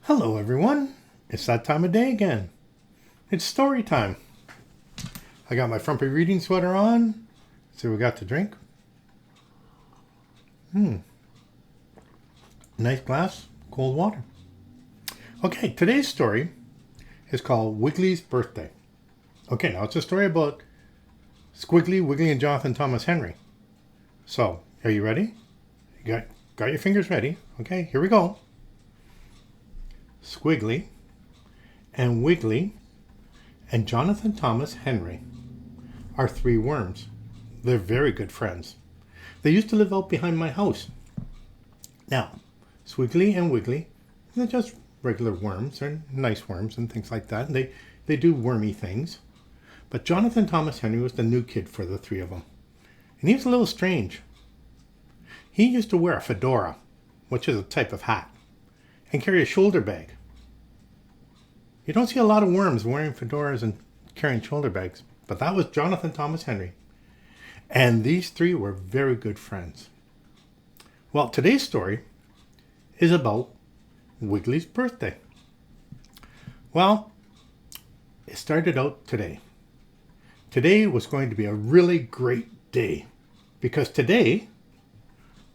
Hello, everyone. It's that time of day again. It's story time. I got my frumpy reading sweater on. See what we got to drink. Nice glass, cold water. Okay, today's story is called Wiggly's Birthday. Okay, now it's a story about Squiggly, Wiggly, and Jonathan Thomas Henry. So, are you ready? You got your fingers ready? Okay, here we go. Squiggly and Wiggly and Jonathan Thomas Henry are three worms. They're very good friends. They used to live out behind my house. Now, Squiggly and Wiggly, they're just regular worms. They're nice worms and things like that. And they do wormy things. But Jonathan Thomas Henry was the new kid for the three of them. And he was a little strange. He used to wear a fedora, which is a type of hat, and carry a shoulder bag. You don't see a lot of worms wearing fedoras and carrying shoulder bags, but that was Jonathan Thomas Henry. And these three were very good friends. Well, today's story is about Wiggly's birthday. Well, it started out today. Today was going to be a really great day because today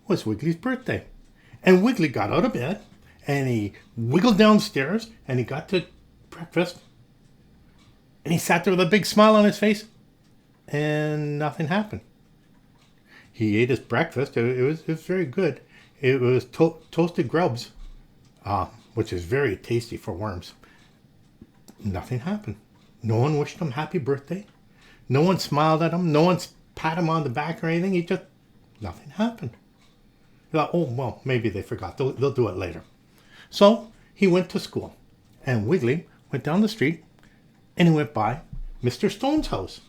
was Wiggly's birthday. And Wiggly got out of bed and he wiggled downstairs and he got to breakfast. And he sat there with a big smile on his face and nothing happened. He ate his breakfast. It was very good. It was toasted grubs, which is very tasty for worms. Nothing happened. No one wished him happy birthday. No one smiled at him. No one pat him on the back or anything. Nothing happened. He thought, oh, well, maybe they forgot. They'll do it later. So he went to school. And Wiggly went down the street and he went by Mr. Stone's house.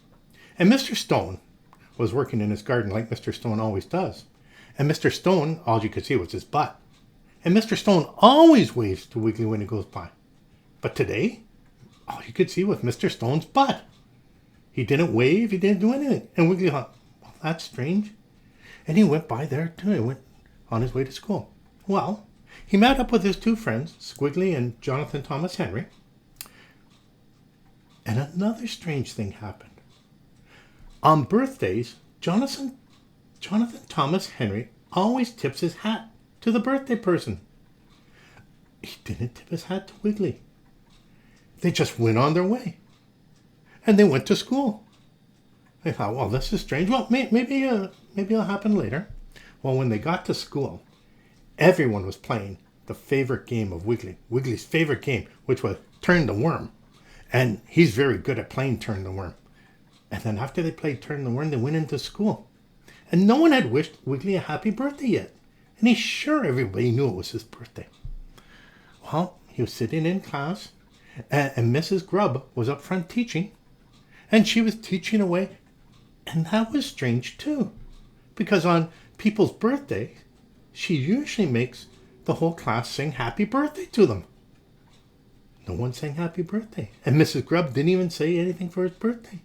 And Mr. Stone was working in his garden like Mr. Stone always does. And Mr. Stone, all you could see was his butt. And Mr. Stone always waves to Wiggly when he goes by. But today, all you could see was Mr. Stone's butt. He didn't wave, he didn't do anything. And Wiggly thought, well, that's strange. And he went by there too. He went on his way to school. Well, he met up with his two friends, Squiggly and Jonathan Thomas Henry. And another strange thing happened. On birthdays, Jonathan Thomas Henry always tips his hat to the birthday person. He didn't tip his hat to Wiggly. They just went on their way. And they went to school. They thought, well, this is strange. Well, maybe it'll happen later. Well, when they got to school, everyone was playing the favorite game of Wiggly. Wiggly's favorite game, which was Turn the Worm. And he's very good at playing Turn the Worm. And then after they played Turn the Worm, they went into school. And no one had wished Wiggly a happy birthday yet. And he's sure everybody knew it was his birthday. Well, he was sitting in class, and Mrs. Grubb was up front teaching. And she was teaching away. And that was strange too. Because on people's birthdays, she usually makes the whole class sing happy birthday to them. No one sang happy birthday. And Mrs. Grubb didn't even say anything for his birthday.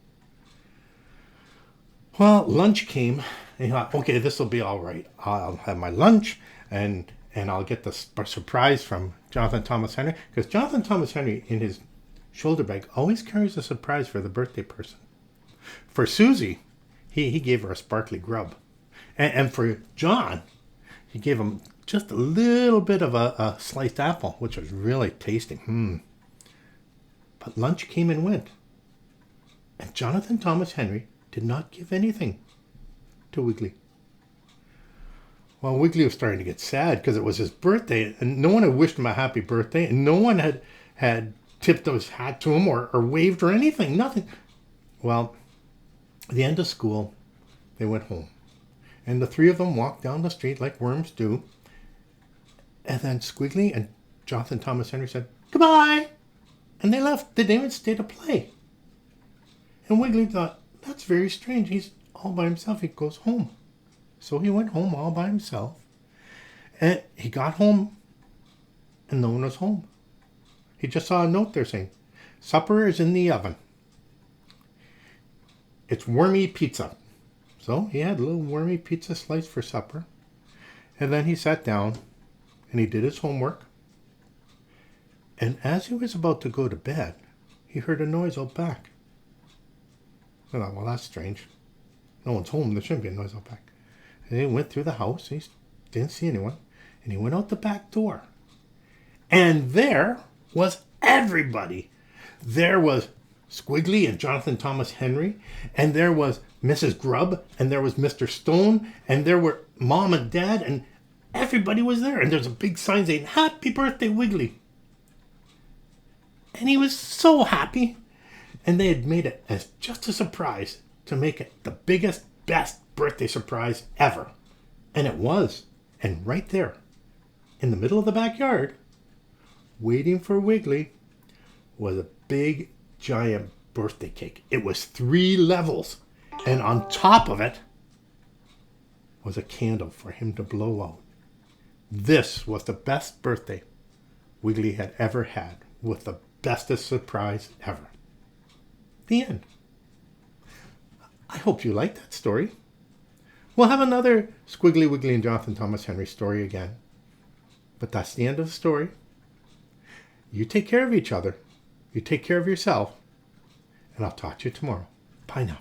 Well, lunch came. And he thought, okay, this will be all right. I'll have my lunch and I'll get the surprise from Jonathan Thomas Henry. Because Jonathan Thomas Henry, in his shoulder bag, always carries a surprise for the birthday person. For Susie, he gave her a sparkly grub. And for John, he gave him just a little bit of a sliced apple, which was really tasty. But lunch came and went. And Jonathan Thomas Henry did not give anything to Wiggly. Well, Wiggly was starting to get sad because it was his birthday and no one had wished him a happy birthday and no one had tipped his hat to him or waved or anything, nothing. Well, at the end of school, they went home. And the three of them walked down the street like worms do. And then Squiggly and Jonathan Thomas Henry said, goodbye. And they left. They didn't even stay to play. And Wiggly thought, that's very strange. He's all by himself. He goes home. So he went home all by himself. And he got home and no one was home. He just saw a note there saying, supper is in the oven. It's wormy pizza. So he had a little wormy pizza slice for supper. And then he sat down and he did his homework. And as he was about to go to bed, he heard a noise out back. I thought, well, that's strange. No one's home. There shouldn't be a noise out back. And he went through the house. He didn't see anyone. And he went out the back door. And there was everybody. There was Squiggly and Jonathan Thomas Henry. And there was Mrs. Grubb. And there was Mr. Stone. And there were Mom and Dad. And everybody was there. And there's a big sign saying, Happy Birthday, Wiggly. And he was so happy. And they had made it as just a surprise to make it the biggest, best birthday surprise ever. And it was. And right there, in the middle of the backyard, waiting for Wiggly, was a big, giant birthday cake. It was 3 levels. And on top of it was a candle for him to blow out. This was the best birthday Wiggly had ever had, with the bestest surprise ever. The end. I hope you liked that story. We'll have another Squiggly, Wiggly, and Jonathan Thomas Henry story again. But that's the end of the story. You take care of each other. You take care of yourself. And I'll talk to you tomorrow. Bye now.